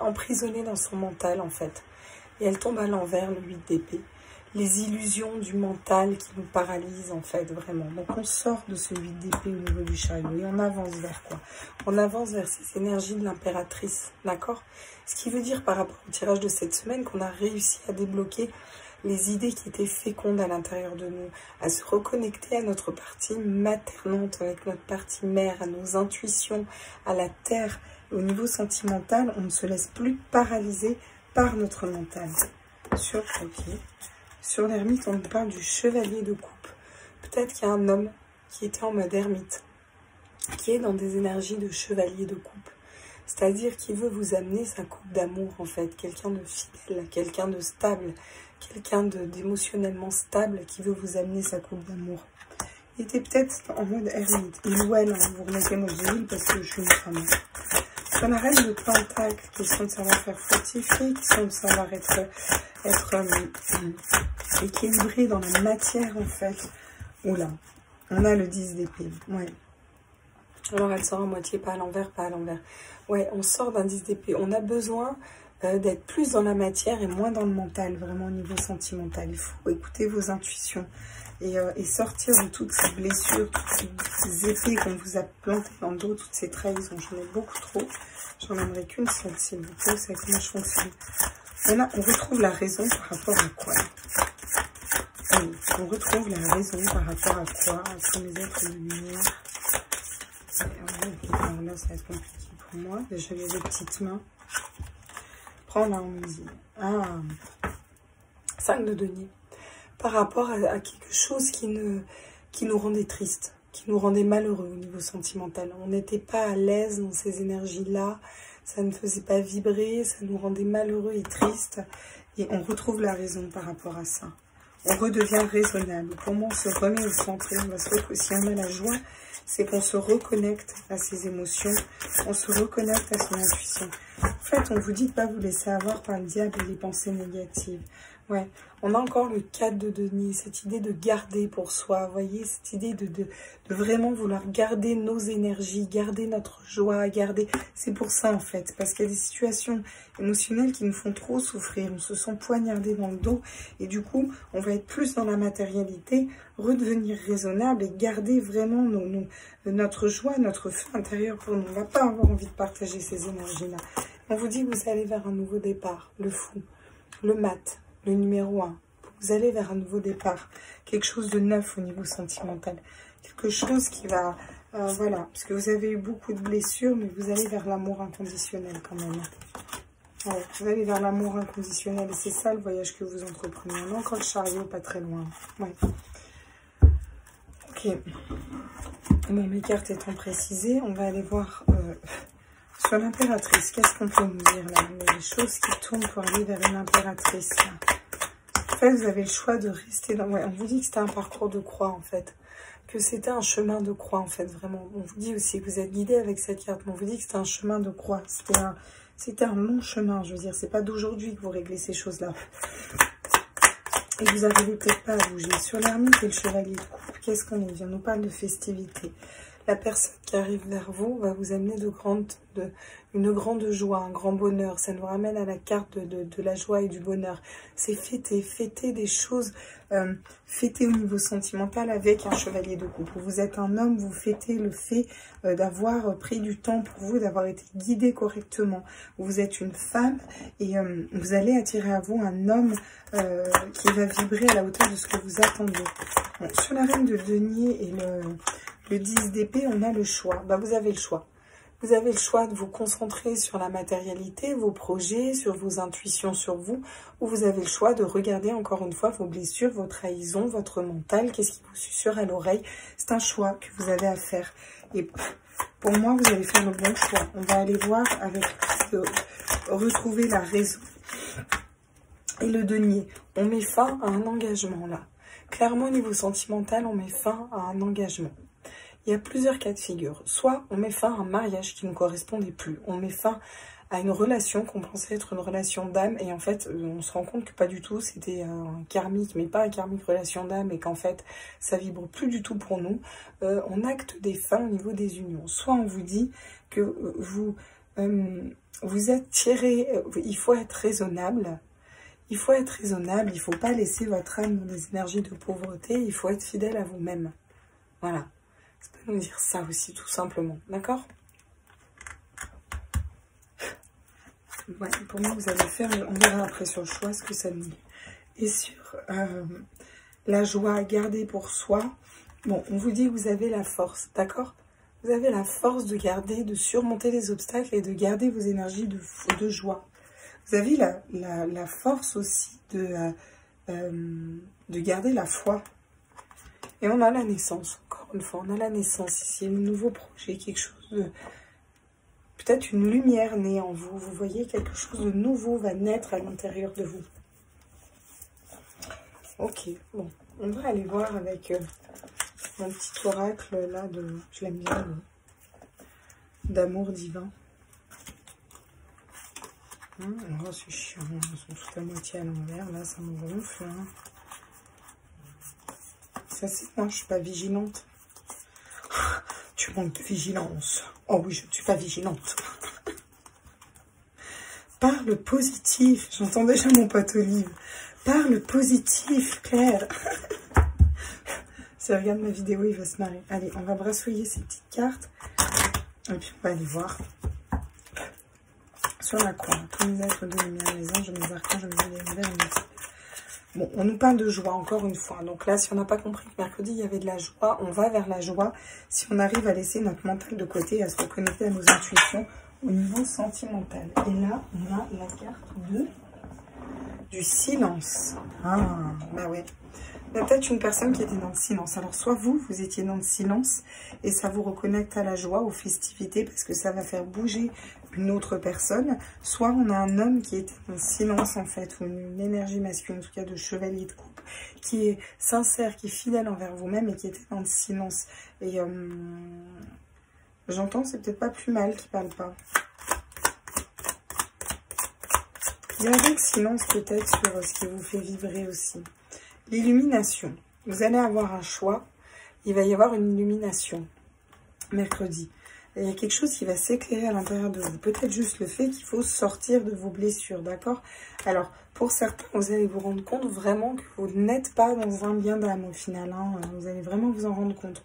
emprisonnée dans son mental, en fait. Et elle tombe à l'envers, le 8 d'épée. Les illusions du mental qui nous paralysent, en fait, vraiment. Donc, on sort de ce 8 d'épée au niveau du chariot. Et on avance vers quoi? On avance vers ces énergies de l'impératrice, d'accord? Ce qui veut dire, par rapport au tirage de cette semaine, qu'on a réussi à débloquer les idées qui étaient fécondes à l'intérieur de nous, à se reconnecter à notre partie maternante, avec notre partie mère, à nos intuitions, à la terre. Au niveau sentimental, on ne se laisse plus paralyser par notre mental. Sur l'ermite, on nous parle du chevalier de coupe. Peut-être qu'il y a un homme qui était en mode ermite, qui est dans des énergies de chevalier de coupe. C'est-à-dire qu'il veut vous amener sa coupe d'amour, en fait. Quelqu'un de fidèle, quelqu'un de stable, quelqu'un d'émotionnellement stable qui veut vous amener sa coupe d'amour. Il était peut-être en mode ermite. Il ou elle, hein, vous remettez moi je dis parce que je suis une femme. Sur la reine de Pentacle, question de savoir faire fructifier, question de savoir être équilibré dans la matière, en fait. Oula, on a le 10 d'épée, ouais. Alors, elle sort à moitié, pas à l'envers, pas à l'envers. Ouais, on sort d'un 10 d'épée. On a besoin d'être plus dans la matière et moins dans le mental, vraiment au niveau sentimental. Il faut écouter vos intuitions et sortir de toutes ces blessures, tous ces épées qu'on vous a plantées dans le dos, toutes ces trahisons. J'en ai beaucoup trop. J'en aimerais qu'une seule, s'il vous plaît. C'est comment je fonctionne. On retrouve la raison par rapport à quoi? Oui, on retrouve la raison par rapport à quoi? Pour mes êtres de lumière. Alors là, ça va être compliqué pour moi. Déjà, j'ai des petites mains. Prends là, on me dit. Ah, 5 de denier. Par rapport à quelque chose qui nous rendait tristes, qui nous rendait malheureux au niveau sentimental. On n'était pas à l'aise dans ces énergies-là. Ça ne faisait pas vibrer, ça nous rendait malheureux et tristes. Et on retrouve la raison par rapport à ça. On redevient raisonnable. Pour moi, on se remet au centre. Si on a la joie, c'est qu'on se reconnecte à ses émotions, on se reconnecte à son intuition. En fait, on vous dit de ne pas vous laisser avoir par le diable et les pensées négatives. Ouais, on a encore le 4 de denier, cette idée de garder pour soi, vous voyez, cette idée de vraiment vouloir garder nos énergies, garder notre joie, garder... C'est pour ça, en fait, parce qu'il y a des situations émotionnelles qui nous font trop souffrir, on se sent poignardé dans le dos, et du coup, on va être plus dans la matérialité, redevenir raisonnable et garder vraiment notre joie, notre feu intérieur pour nous. On ne va pas avoir envie de partager ces énergies-là. On vous dit que vous allez vers un nouveau départ, le fou, le mat, le numéro 1. Vous allez vers un nouveau départ, quelque chose de neuf au niveau sentimental, quelque chose qui va, voilà, parce que vous avez eu beaucoup de blessures, mais vous allez vers l'amour inconditionnel quand même. Ouais, vous allez vers l'amour inconditionnel, et c'est ça le voyage que vous entreprenez. On a encore le chariot, pas très loin. Ouais. Ok. Bon, mes cartes étant précisées, on va aller voir sur l'impératrice. Qu'est-ce qu'on peut nous dire là? Les choses qui tournent pour aller vers une impératrice là. En fait, vous avez le choix de rester dans... Ouais, on vous dit que c'était un parcours de croix, en fait. Que c'était un chemin de croix, en fait, vraiment. On vous dit aussi que vous êtes guidé avec cette carte, mais on vous dit que c'était un chemin de croix. C'était un long chemin, je veux dire. C'est pas d'aujourd'hui que vous réglez ces choses-là. Et vous n'arrivez peut-être pas à bouger. Sur l'ermite et le chevalier de coupe, qu'est-ce qu'on est? On nous parle de festivité. La personne qui arrive vers vous va vous amener une grande joie, un grand bonheur. Ça nous ramène à la carte de la joie et du bonheur. C'est fêter des choses, fêter au niveau sentimental avec un chevalier de coupe. Vous êtes un homme, vous fêtez le fait d'avoir pris du temps pour vous, d'avoir été guidé correctement. Vous êtes une femme et vous allez attirer à vous un homme qui va vibrer à la hauteur de ce que vous attendez. Bon, sur la reine de denier et le 10 d'épée, on a le choix. Bah, vous avez le choix. Vous avez le choix de vous concentrer sur la matérialité, vos projets, sur vos intuitions sur vous, ou vous avez le choix de regarder encore une fois vos blessures, vos trahisons, votre mental, qu'est-ce qui vous susurre à l'oreille. C'est un choix que vous avez à faire. Et pour moi, vous allez faire le bon choix. On va aller voir avec retrouver la raison. Et le denier, on met fin à un engagement là. Clairement, au niveau sentimental, on met fin à un engagement. Il y a plusieurs cas de figure. Soit on met fin à un mariage qui ne correspondait plus. On met fin à une relation qu'on pensait être une relation d'âme, et en fait on se rend compte que pas du tout, c'était un karmique, mais pas un karmique relation d'âme, et qu'en fait ça vibre plus du tout pour nous. On acte des fins au niveau des unions. Soit on vous dit que vous êtes tiré, il faut être raisonnable. Il faut être raisonnable, il ne faut pas laisser votre âme dans des énergies de pauvreté, il faut être fidèle à vous-même. Voilà. Ça peut nous dire ça aussi, tout simplement. D'accord? Ouais, pour moi, vous allez faire, on verra après sur le choix ce que ça nous dit. Et sur la joie gardée pour soi, bon, on vous dit que vous avez la force, d'accord? Vous avez la force de garder, de surmonter les obstacles et de garder vos énergies de joie. Vous avez la force aussi de garder la foi. Et on a la naissance, encore une fois, on a la naissance ici, un nouveau projet, quelque chose de... Peut-être une lumière née en vous. Vous voyez, quelque chose de nouveau va naître à l'intérieur de vous. Ok, bon, on va aller voir avec mon petit oracle là, je l'aime bien, d'amour divin. Oh, c'est chiant, ils sont tout à moitié à l'envers, là, ça me gonfle. Hein. Ça, c'est moi, je suis pas vigilante. Tu manques de vigilance. Oh oui, je ne suis pas vigilante. Parle positif. J'entends déjà mon pote Olive. Parle positif, Claire. Si elle regarde ma vidéo, il va se marrer. Allez, on va brassouiller ces petites cartes. Et puis, on va aller voir. Sur la croix. Tous les êtres de lumière, les anges, mes archanges, mes modèles, bon, on nous parle de joie, encore une fois. Donc là, si on n'a pas compris que mercredi, il y avait de la joie, on va vers la joie. Si on arrive à laisser notre mental de côté, à se reconnecter à nos intuitions au niveau sentimental. Et là, on a la carte du silence. Ah, bah ouais. Il y a peut-être une personne qui était dans le silence. Alors, soit vous étiez dans le silence et ça vous reconnecte à la joie, aux festivités, parce que ça va faire bouger une autre personne. Soit on a un homme qui était dans le silence, en fait, ou une énergie masculine, en tout cas de chevalier de coupe, qui est sincère, qui est fidèle envers vous-même et qui était dans le silence. Et j'entends, c'est peut-être pas plus mal qu'il parle pas. Gardez le silence peut-être sur ce qui vous fait vibrer aussi. L'illumination. Vous allez avoir un choix. Il va y avoir une illumination mercredi. Il y a quelque chose qui va s'éclairer à l'intérieur de vous. Peut-être juste le fait qu'il faut sortir de vos blessures, d'accord? Alors, pour certains, vous allez vous rendre compte vraiment que vous n'êtes pas dans un bien d'âme au final. Hein. Vous allez vraiment vous en rendre compte.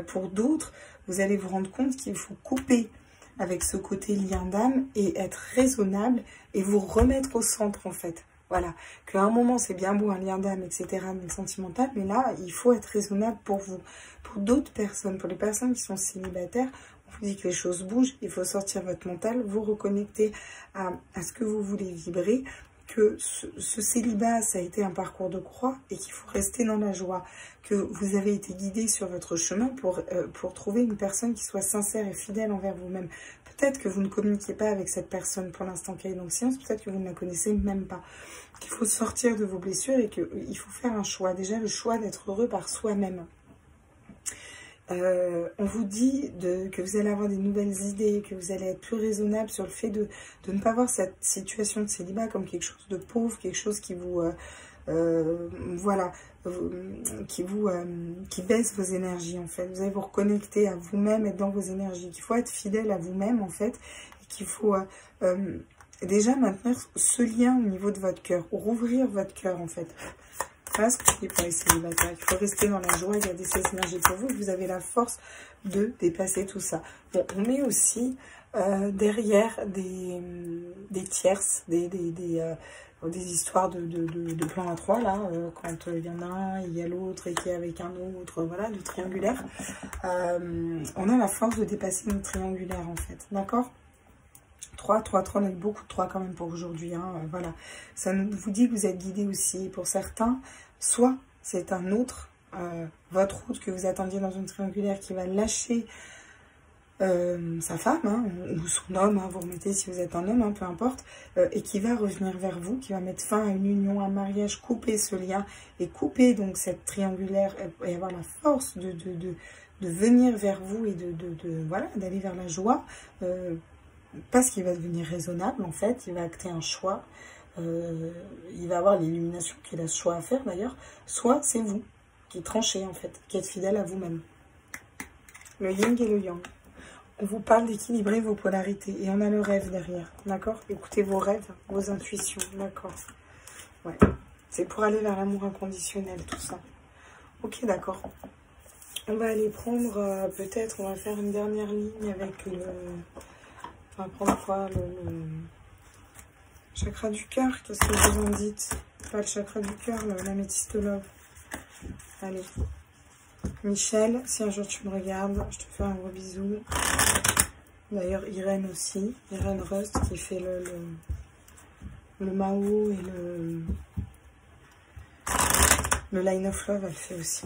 Pour d'autres, vous allez vous rendre compte qu'il faut couper avec ce côté lien d'âme et être raisonnable et vous remettre au centre en fait. Voilà, qu'à un moment c'est bien beau un lien d'âme, etc., mais sentimental, mais là il faut être raisonnable pour vous. Pour d'autres personnes, pour les personnes qui sont célibataires, on vous dit que les choses bougent, il faut sortir votre mental, vous reconnecter à ce que vous voulez vibrer, que ce célibat, ça a été un parcours de croix et qu'il faut rester dans la joie, que vous avez été guidé sur votre chemin pour trouver une personne qui soit sincère et fidèle envers vous-même. Peut-être que vous ne communiquez pas avec cette personne pour l'instant qui est dans le silence, peut-être que vous ne la connaissez même pas. Qu'il faut sortir de vos blessures et qu'il faut faire un choix. Déjà, le choix d'être heureux par soi-même. On vous dit que vous allez avoir des nouvelles idées, que vous allez être plus raisonnable sur le fait de ne pas voir cette situation de célibat comme quelque chose de pauvre, quelque chose qui vous... voilà, qui baisse vos énergies en fait. Vous allez vous reconnecter à vous-même, être dans vos énergies. Qu'il faut être fidèle à vous-même en fait, et qu'il faut déjà maintenir ce lien au niveau de votre cœur, rouvrir votre cœur en fait. Voilà ce que je dis pour les célibataires. Il faut rester dans la joie et garder ces énergies pour vous. Vous avez la force de dépasser tout ça. Bon, on met aussi derrière des tierces, des histoires de plan à trois, là, quand il y en a un, il y a l'autre et qui est avec un autre, voilà, du triangulaire. On a la force de dépasser notre triangulaire, en fait, d'accord? 3, on a eu beaucoup de 3 quand même pour aujourd'hui, hein, voilà. Ça vous dit que vous êtes guidé aussi pour certains, soit c'est un autre, votre route que vous attendiez dans une triangulaire qui va lâcher sa femme, hein, ou son homme, hein, vous remettez si vous êtes un homme, hein, peu importe, et qui va revenir vers vous, qui va mettre fin à une union, un mariage, couper ce lien, et couper donc cette triangulaire, et avoir la force de venir vers vous, et voilà, d'aller vers la joie, parce qu'il va devenir raisonnable, en fait, il va acter un choix, il va avoir l'illumination qu'il a ce choix à faire d'ailleurs, soit c'est vous qui tranchez en fait, qui êtes fidèle à vous-même. Le yin et le yang. On vous parle d'équilibrer vos polarités et on a le rêve derrière, d'accord? Écoutez vos rêves, vos intuitions, d'accord? Ouais, c'est pour aller vers l'amour inconditionnel, tout ça. Ok, d'accord. On va aller prendre, peut-être, on va faire une dernière ligne avec le... On va prendre quoi? Le chakra du cœur, qu'est-ce que vous en dites? Pas le chakra du cœur, l'améthyste love. Allez. Michel, si un jour tu me regardes, je te fais un gros bisou. D'ailleurs, Irène aussi. Irène Rust qui fait le Mao et le Line of Love, elle fait aussi.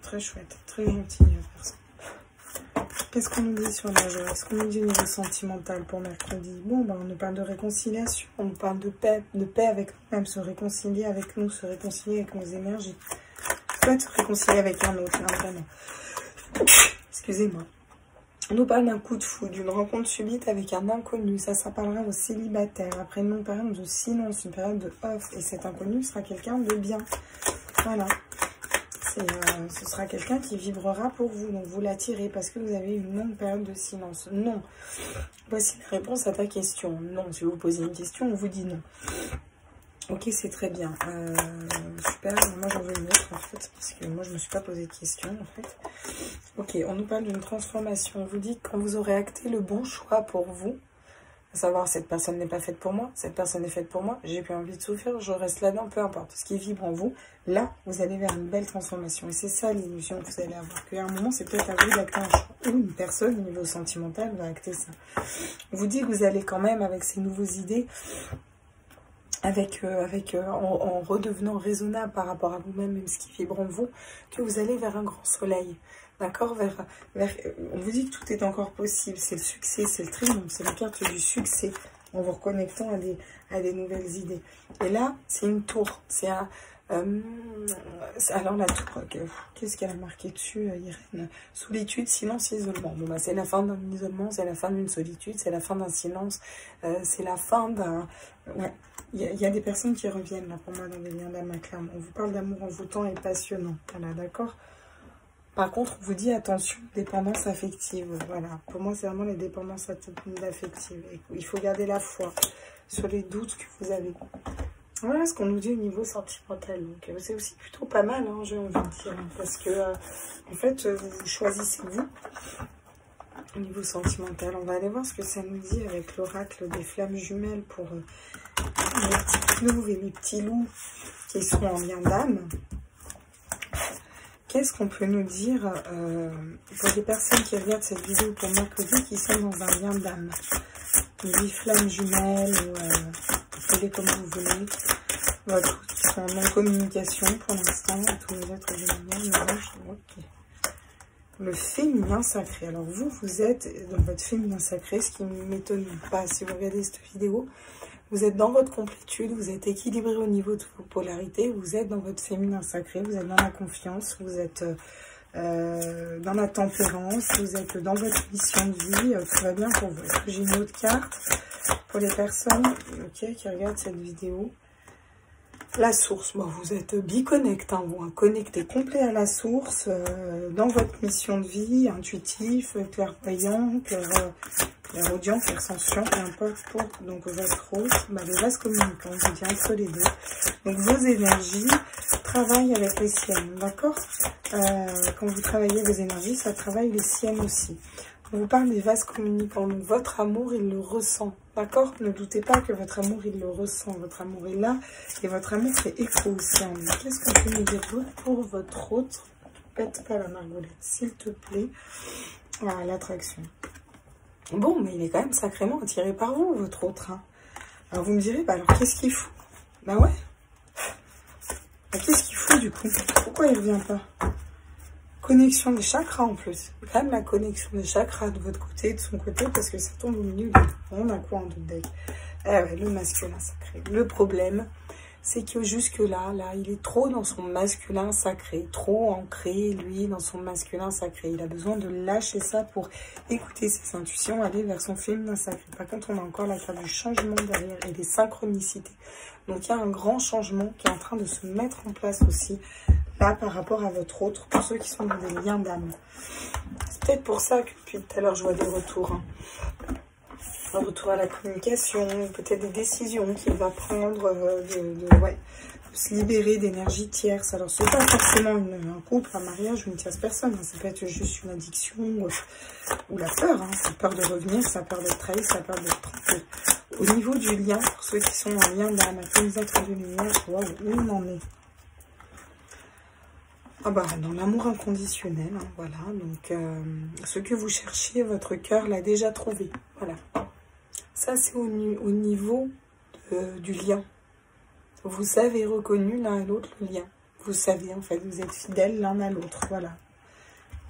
Très chouette, très gentille personne. Qu'est-ce qu'on nous dit sur la joie? Est-ce qu'on nous dit au niveau sentimental pour mercredi? Bon, ben, on nous parle de réconciliation, on nous parle de paix avec nous-mêmes, se réconcilier avec nous, se réconcilier avec nos énergies. Soit se réconcilier avec un autre, hein, vraiment. Excusez-moi. On nous parle d'un coup de foudre, d'une rencontre subite avec un inconnu. Ça parlera aux célibataires. Après une longue période de silence, une période de off. Et cet inconnu sera quelqu'un de bien. Voilà. Ce sera quelqu'un qui vibrera pour vous. Donc vous l'attirez parce que vous avez une longue période de silence. Non. Voici la réponse à ta question. Non. Si vous posez une question, on vous dit non. Ok, c'est très bien. Super. Moi, j'en veux une autre, en fait. Parce que moi, je ne me suis pas posé de questions, en fait. Ok, on nous parle d'une transformation. On vous dit que quand vous aurez acté le bon choix pour vous, à savoir, cette personne n'est pas faite pour moi, cette personne est faite pour moi, j'ai plus envie de souffrir, je reste là-dedans, peu importe. Ce qui vibre en vous, là, vous allez vers une belle transformation. Et c'est ça l'illusion que vous allez avoir. Qu'à un moment, c'est peut-être à vous d'acter un choix. Ou une personne, au niveau sentimental, va acter ça. On vous dit que vous allez quand même, avec ces nouvelles idées, en redevenant raisonnable par rapport à vous-même, même ce qui vibre en vous, que vous allez vers un grand soleil. D'accord, on vous dit que tout est encore possible. C'est le succès, c'est le triomphe, c'est la carte du succès en vous reconnectant à des nouvelles idées. Et là, c'est une tour. C'est un... alors la tour, qu'est-ce qu'elle a marqué dessus, Irène? Solitude, silence, isolement. Bon, bah, c'est la fin d'un isolement, c'est la fin d'une solitude, c'est la fin d'un silence, c'est la fin d'un... Ouais. Il y a des personnes qui reviennent là pour moi dans des liens d'âme, clairement. On vous parle d'amour envoûtant et passionnant. Voilà, d'accord? Par contre, on vous dit attention, dépendance affective. Voilà, pour moi, c'est vraiment les dépendances affectives. Il faut garder la foi sur les doutes que vous avez. Voilà ce qu'on nous dit au niveau sentimental. Donc, c'est aussi plutôt pas mal, hein, j'ai envie de dire. Parce que, en fait, vous choisissez vous. Au niveau sentimental, on va aller voir ce que ça nous dit avec l'oracle des flammes jumelles pour les petits clous et les petits loups qui sont en lien d'âme. Qu'est-ce qu'on peut nous dire pour les personnes qui regardent cette vidéo pour mercredi qui sont dans un lien d'âme? Les flammes jumelles, ou appelez comme vous voulez, votre qui sont en non-communication pour l'instant, tous les êtres humains, ok. Le féminin sacré. Alors vous êtes dans votre féminin sacré, ce qui ne m'étonne pas si vous regardez cette vidéo. Vous êtes dans votre complétude, vous êtes équilibré au niveau de vos polarités, vous êtes dans votre féminin sacré, vous êtes dans la confiance, vous êtes dans la tempérance, vous êtes dans votre mission de vie, tout va bien pour vous. Est-ce que j'ai une autre carte pour les personnes qui regardent cette vidéo? La source, bon, vous êtes biconnect, hein, vous, connecté complet à la source, dans votre mission de vie, intuitif, clairvoyant, clairaudient, clairsentient, peu importe, pour donc votre rôle, les vases communicants, je vous dis entre les deux. Donc vos énergies travaillent avec les siennes, d'accord? Quand vous travaillez vos énergies, ça travaille les siennes aussi. On vous parle des vases communicants, donc votre amour, il le ressent, d'accord? Ne doutez pas que votre amour, il le ressent, votre amour est là, et votre amour fait écho aussi en lui. Qu'est-ce qu'on peut nous dire d'autre pour votre autre? Pète pas la margolette, s'il te plaît. Ah, l'attraction. Bon, mais il est quand même sacrément attiré par vous, votre autre. Hein. Alors vous me direz, bah alors qu'est-ce qu'il fout? Bah ouais. Bah, qu'est-ce qu'il fout du coup? Pourquoi il revient pas? Connexion des chakras en plus. Quand même la connexion des chakras de votre côté, de son côté, parce que ça tombe au milieu de... On a quoi en deux deck? Eh ouais, le masculin sacré. Le problème, c'est que jusque-là, il est trop dans son masculin sacré, trop ancré, lui, dans son masculin sacré. Il a besoin de lâcher ça pour écouter ses intuitions, aller vers son féminin sacré. Par contre, on a encore la carte du changement derrière et des synchronicités. Donc, il y a un grand changement qui est en train de se mettre en place aussi, là, par rapport à votre autre, pour ceux qui sont dans des liens d'âme. C'est peut-être pour ça que depuis tout à l'heure, je vois des retours. Hein. Un retour à la communication, peut-être des décisions qu'il va prendre, de se libérer d'énergie tierce. Alors, ce n'est pas forcément un couple, un mariage ou une tierce personne. Hein. Ça peut être juste une addiction ou la peur. Hein. C'est peur de revenir, c'est la peur d'être trahi, c'est la peur d'être trompé. Au niveau du lien, pour ceux qui sont en lien d'âme, tous les êtres de lumière, wow, où on en est? Ah bah, dans l'amour inconditionnel, hein, voilà. Donc, ce que vous cherchiez, votre cœur l'a déjà trouvé. Voilà. Ça, c'est au niveau du lien. Vous avez reconnu l'un à l'autre le lien. Vous savez, en fait, vous êtes fidèles l'un à l'autre. Voilà.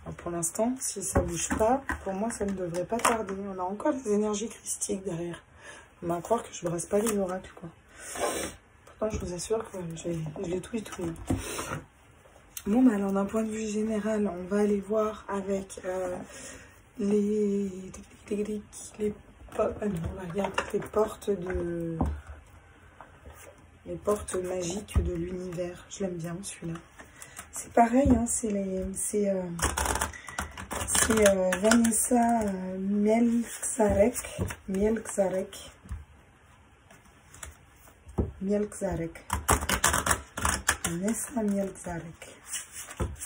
Alors, pour l'instant, si ça ne bouge pas, pour moi, ça ne devrait pas tarder. On a encore des énergies christiques derrière. On va croire que je ne brasse pas les oracles, quoi. Pourtant, je vous assure que j'ai tout et tout. Bon, bah alors, d'un point de vue général, on va aller voir avec les portes magiques de l'univers. Je l'aime bien, celui-là. C'est pareil, hein, c'est Vanessa Mielczarek. Vanessa Mielczarek.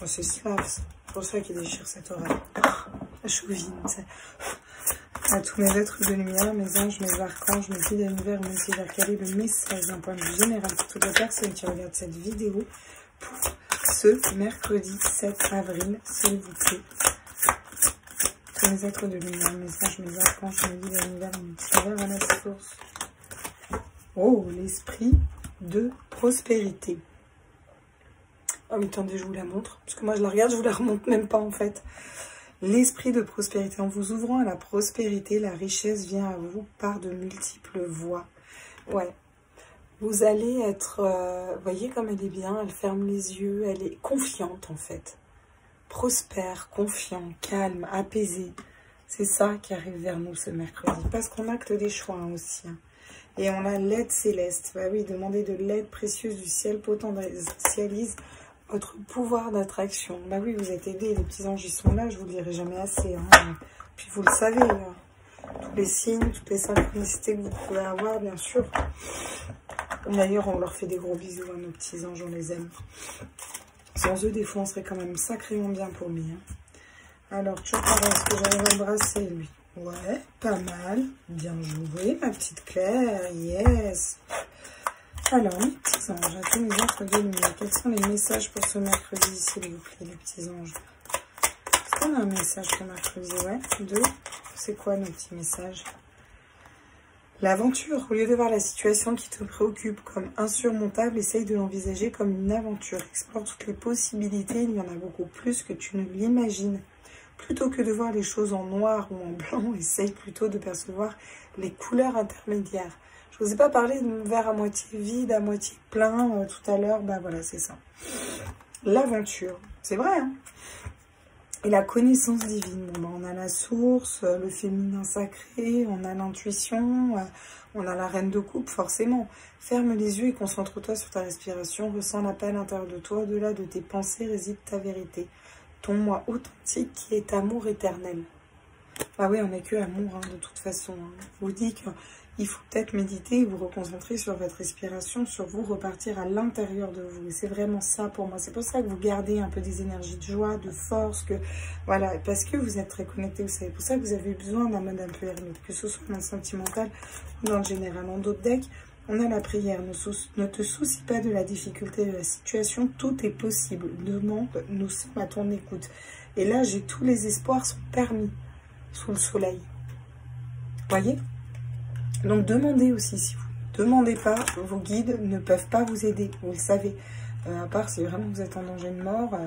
Oh, c'est slave, c'est pour ça qu'il déchire cette oreille. La chouvine, à tous mes êtres de lumière, mes anges, mes archanges, mes guides d'univers, mes guides, quel est le message d'un point de vue général pour toutes les personnes qui regardent cette vidéo pour ce mercredi 7 avril, s'il vous plaît. Tous mes êtres de lumière, mes anges, mes archanges, mes guides d'univers, mes guides à la source. Oh, l'esprit de prospérité. Oh, mais attendez, je vous la montre. Parce que moi, je la regarde, je vous la remonte même pas, en fait. L'esprit de prospérité. En vous ouvrant à la prospérité, la richesse vient à vous par de multiples voies. Ouais. Vous allez être... voyez comme elle est bien, elle ferme les yeux, elle est confiante, en fait. Prospère, confiant, calme, apaisé. C'est ça qui arrive vers nous ce mercredi. Parce qu'on acte des choix hein, aussi. Hein. Et on a l'aide céleste. Bah oui, demandez de l'aide précieuse du ciel potentialise votre pouvoir d'attraction. Bah oui, vous êtes aidés, les petits anges, ils sont là, je vous le dirai jamais assez. Hein. Puis vous le savez, là. Tous les signes, toutes les synchronicités que vous pouvez avoir, bien sûr. D'ailleurs, on leur fait des gros bisous à nos petits anges, on les aime. Sans eux, des fois, on serait quand même sacrément bien paumés. Hein. Alors, Chopara, est-ce que j'arrive à embrasser, lui? Ouais, pas mal. Bien joué, ma petite Claire. Yes. Alors, mes petits anges, à tous mes êtres de lumière, quels sont les messages pour ce mercredi, s'il vous plaît, les petits anges? Est-ce qu'on a un message pour mercredi? Ouais, deux. C'est quoi nos petits messages? L'aventure. Au lieu de voir la situation qui te préoccupe comme insurmontable, essaye de l'envisager comme une aventure. Explore toutes les possibilités, il y en a beaucoup plus que tu ne l'imagines. Plutôt que de voir les choses en noir ou en blanc, essaye plutôt de percevoir les couleurs intermédiaires. Je ne vous ai pas parlé de mon verre à moitié vide, à moitié plein tout à l'heure. Ben voilà, c'est ça. L'aventure. C'est vrai, hein? Et la connaissance divine. Bon, ben, on a la source, le féminin sacré, on a l'intuition, on a la reine de coupe, forcément. Ferme les yeux et concentre-toi sur ta respiration. Ressens la paix à l'intérieur de toi. Au-delà de tes pensées réside ta vérité. Ton moi authentique qui est amour éternel. Ah oui, on n'est que amour, hein, de toute façon. Hein. Je vous dis qu'il faut peut-être méditer et vous reconcentrer sur votre respiration, sur vous, repartir à l'intérieur de vous. Et c'est vraiment ça pour moi. C'est pour ça que vous gardez un peu des énergies de joie, de force, voilà, parce que vous êtes très connecté. C'est pour ça que vous avez besoin d'un mode un peu ermite, que ce soit dans le sentimental ou dans le général. En d'autres decks, on a la prière. Ne te soucie pas de la difficulté de la situation. Tout est possible. Demande, nous sommes à ton écoute. Et là, j'ai tous les espoirs sont permis sous le soleil. Voyez? Donc, demandez aussi. Si vous ne demandez pas, vos guides ne peuvent pas vous aider. Vous le savez. À part si vraiment vous êtes en danger de mort.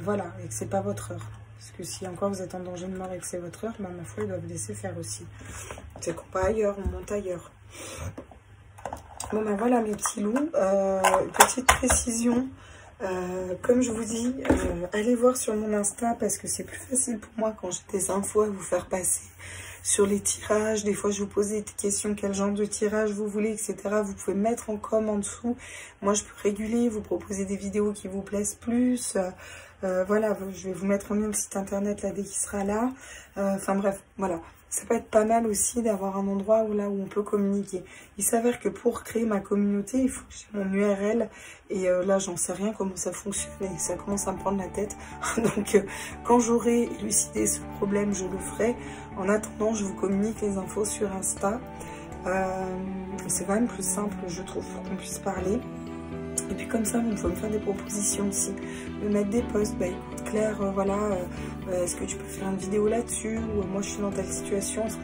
Voilà. Et que ce n'est pas votre heure. Parce que si encore vous êtes en danger de mort et que c'est votre heure, ben, ma foi, ils doivent vous laisser faire aussi. C'est qu'on va ailleurs, on monte ailleurs. Bon ben voilà mes petits loups, petite précision, comme je vous dis, allez voir sur mon Insta parce que c'est plus facile pour moi quand j'ai des infos à vous faire passer sur les tirages. Des fois je vous pose des questions, quel genre de tirage vous voulez, etc. Vous pouvez mettre en com en dessous, moi je peux réguler, vous proposer des vidéos qui vous plaisent plus. Voilà, je vais vous mettre en lien le site internet là dès qu'il sera là. Enfin bref, voilà. Ça peut être pas mal aussi d'avoir un endroit où on peut communiquer. Il s'avère que pour créer ma communauté, il faut que j'ai mon URL. Et là, j'en sais rien comment ça fonctionne et ça commence à me prendre la tête. Donc, quand j'aurai élucidé ce problème, je le ferai. En attendant, je vous communique les infos sur Insta. C'est quand même plus simple, je trouve, pour qu'on puisse parler. Et puis comme ça, vous pouvez me faire des propositions aussi, me mettre des posts. Bah écoute Claire, voilà, est-ce que tu peux faire une vidéo là-dessus? Ou moi je suis dans telle situation, est-ce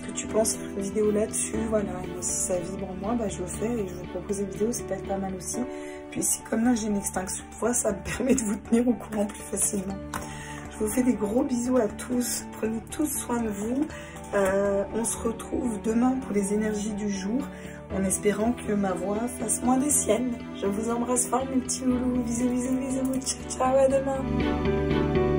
que tu penses faire une vidéo là-dessus? Voilà, et si ça vibre en moi, bah je le fais et je vous propose des vidéos, c'est peut-être pas mal aussi. Puis si comme là j'ai une extinction de voix, ça me permet de vous tenir au courant plus facilement. Je vous fais des gros bisous à tous, prenez tous soin de vous. On se retrouve demain pour les énergies du jour, en espérant que ma voix fasse moins des siennes. Je vous embrasse fort mes petits loulous, bisous, bisous, bisous, ciao, ciao, à demain.